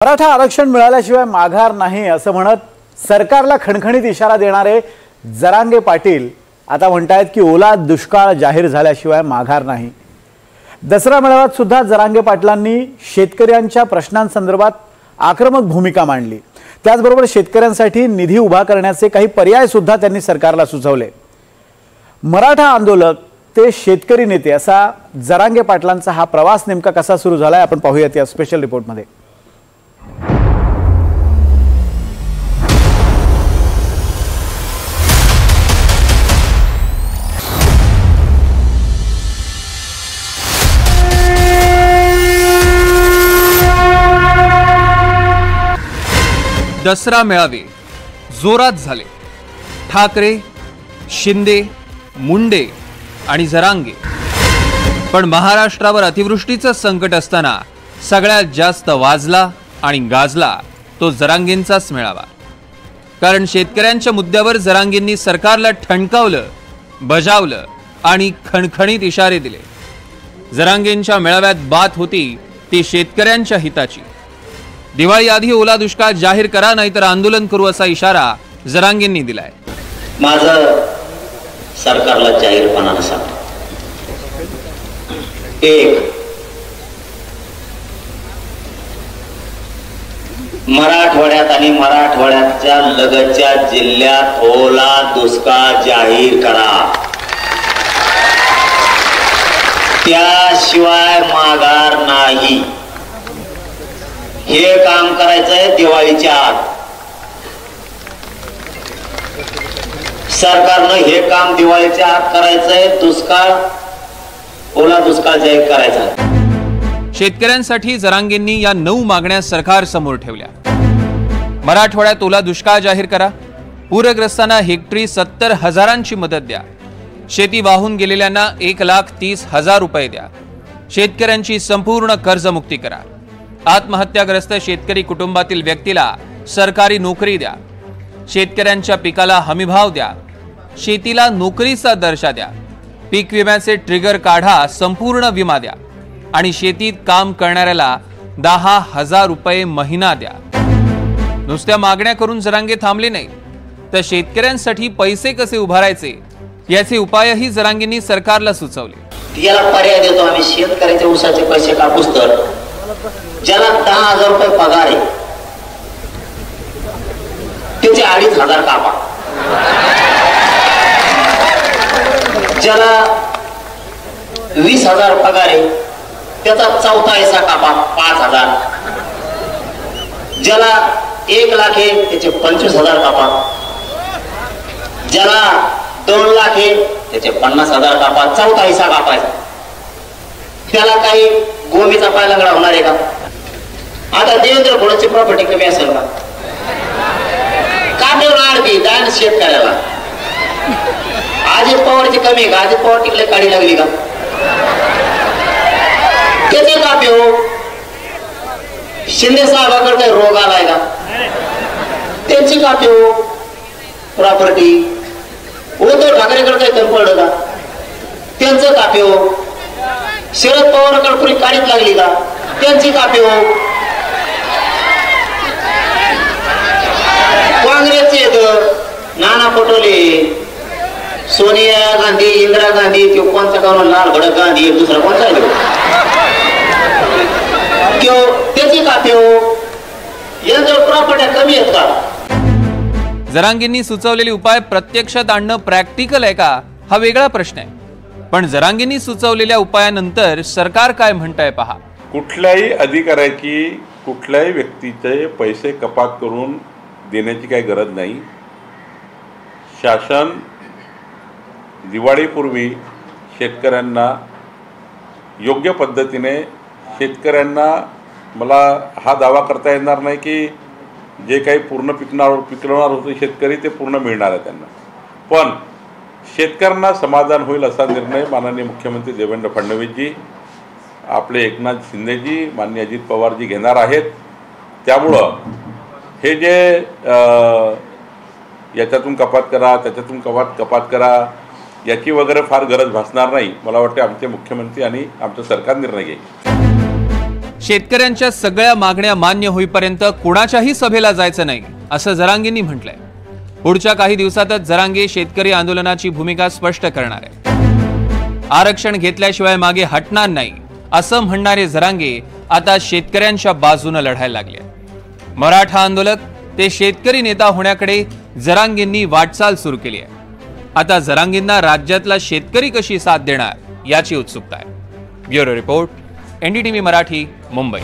मराठा आरक्षण मिळाल्याशिवाय माघार नाही असं म्हणत सरकारला खणखणीत इशारा देणारे जरांगे पाटील आता म्हणतात की ओला दुष्काळ जाहीर झाल्याशिवाय माघार नाही। दसरा मेळाव्यात सुद्धा जरांगे पाटलांनी शेतकऱ्यांच्या प्रश्नांसंदर्भात आक्रमक भूमिका मांडली। त्याचबरोबर शेतकऱ्यांसाठी निधी उभा करण्याचे काही पर्याय सुद्धा त्यांनी सरकारला सुचवले। मराठा आंदोलक ते शेतकरी नेते असा जरांगे पाटलांचा हा प्रवास नेमका कसा सुरू झालाय आपण पाहूयात या स्पेशल रिपोर्टमध्ये। दसरा मेळावे जोरात झाले। ठाकरे, शिंदे, मुंडे आणि जरांगे। पण महाराष्ट्रावर अतिवृष्टीचं संकट असताना सगळ्यात जास्त वाजला आणि गाजला तो जरांगेंचाच मेळावा। कारण शेतकऱ्यांच्या मुद्द्यावर जरांगेंनी सरकारला ठणकावलं, बजावलं आणि खणखणीत इशारे दिले। जरांगेंच्या मेळाव्यात बात होती ती शेतकऱ्यांच्या हिताची। दिवाळी आधी ओला दुष्काळ जाहीर करा नाहीतर आंदोलन करू असा इशारा जरांगेंनी दिलाय। माझं सरकारला जाहीरपणाने सांगतो, एक मराठवाड्यात आणि मराठवाड्याच्या लगतच्या जिल्ह्यात ओला दुष्काळ जाहीर करा, त्याशिवाय माघार नाही। हे काम करायचंय दिवाळीच्या आत। सरकारनं हे काम दिवाळीच्या आत करायचंय। दुष्काळ ओला दुष्काळ जाहीर करायचा। शेतकऱ्यांसाठी जरांगेंनी या 9 मागण्या सरकार समोर ठेवल्या। मराठवाड्यात ओला दुष्काळ जाहीर करा, पूरग्रस्तांना हेक्टरी 70,000ची मदत द्या, शेती वाहून गेलेल्यांना 1,30,000 रुपये द्या, शेतकऱ्यांची संपूर्ण कर्जमुक्ती करा, आत्महत्याग्रस्त शेतकरी कुटुंबातील व्यक्तीला सरकारी नोकरी द्या, शेतकऱ्यांच्या पिकाला हमीभाव द्या, शेतीला नोकरीचा दर्जा द्या, पीक विम्याचे ट्रिगर काढा, संपूर्ण विमा द्या आणि शेतीत काम करणाऱ्याला 10,000 रुपये महिना द्या। नुसत्या मागण्या करून जरांगे थांबले नाही तर शेतकऱ्यांसाठी पैसे कसे उभारायचे याचे उपायही जरांगेंनी सरकारला सुचवले। याला पर्याय देतो आम्ही। शेतकऱ्याच्या ऊसाचे पैसे कापूस तर ज्याला 10,000 रुपये पगार आहे त्याचे 2,500 कापा, ज्याला 20,000 पगार आहे त्याचा 1/4 हिस्सा कापा, 5,000, ज्याला 1 लाख आहे त्याचे 25,000 कापा, ज्याला 2 लाख आहे त्याचे 50,000 कापा, 1/4 हिस्सा कापायचा। त्याला काही गोमीचा पाय लंगडा होणार आहे का? आता देवेंद्र फडणवीसची प्रॉपर्टी कमी असेल का? का देऊन आडती दान शेतकऱ्याला? अजित पवारची कमी आहे का? अजित पवार तिकडे काढी लागली का? त्याचे कापे हो। शिंदे साहेबाकडे रोग आलाय का? त्यांची कापे हो प्रॉपर्टी। उद्धव ठाकरेकडे काही कमी पडलं का? त्यांचं कापे हो। शरद पवारकडे पुरी काढीत लागली का? त्यांची कापे हो। काँग्रेसचे नाना पटोले, सोनिया गांधी, इंदिरा गांधी, तो कोणता का लाल भडक गांधी, दुसरा कोणता आहे त्याची कापे हो। यांच्या प्रॉपर्ट्या कमी आहेत का? जरांगेंनी सुचवलेले उपाय प्रत्यक्षात आणणं प्रॅक्टिकल आहे का हा वेगळा प्रश्न आहे। पण जरांगेंनी सुचवलेल्या उपायानंतर सरकार काय म्हणतंय पहा। कुठल्याही अधिकाऱ्याची कुठल्याही व्यक्तीचे पैसे कपात करून देण्याची काही गरज नाही। शासन दिवाळीपूर्वी शेतकऱ्यांना योग्य पद्धतीने शेतकऱ्यांना, मला हा दावा करता येणार नाही की जे काही पूर्ण पिकवणार होते शेतकरी ते पूर्ण मिळणार आहे त्यांना, पण शेतकऱ्यांना समाधान होईल असा निर्णय माननीय मुख्यमंत्री देवेंद्र फडणवीसजी, आपले एकनाथ शिंदेजी, माननीय अजित पवारजी घेणार आहेत। त्यामुळं हे जे याच्यातून कपात करा त्याच्यातून कपात करा याची वगैरे फार गरज भासणार नाही। मला वाटते आमचे मुख्यमंत्री आणि आमचं सरकार निर्णय घेईल। शेतकऱ्यांच्या सगळ्या मागण्या मान्य होईपर्यंत कोणाच्याही सभेला जायचं नाही असं जरांगेंनी म्हटलंय. पुढच्या काही दिवसातच जरांगे शेतकरी आंदोलनाची भूमिका स्पष्ट करणार आहे. आरक्षण घेतल्याशिवाय मागे हटणार नाही असं म्हणणारे जरांगे आता शेतकऱ्यांच्या बाजूने लढायला लागले. मराठा आंदोलक ते शेतकरी नेता होण्याकडे जरांगेंनी वाटचाल सुरू केली आहे. आता जरांगेंना राज्यातला शेतकरी कशी साथ देणार याची उत्सुकता आहे. Bureau report, NDTV Marathi, Mumbai.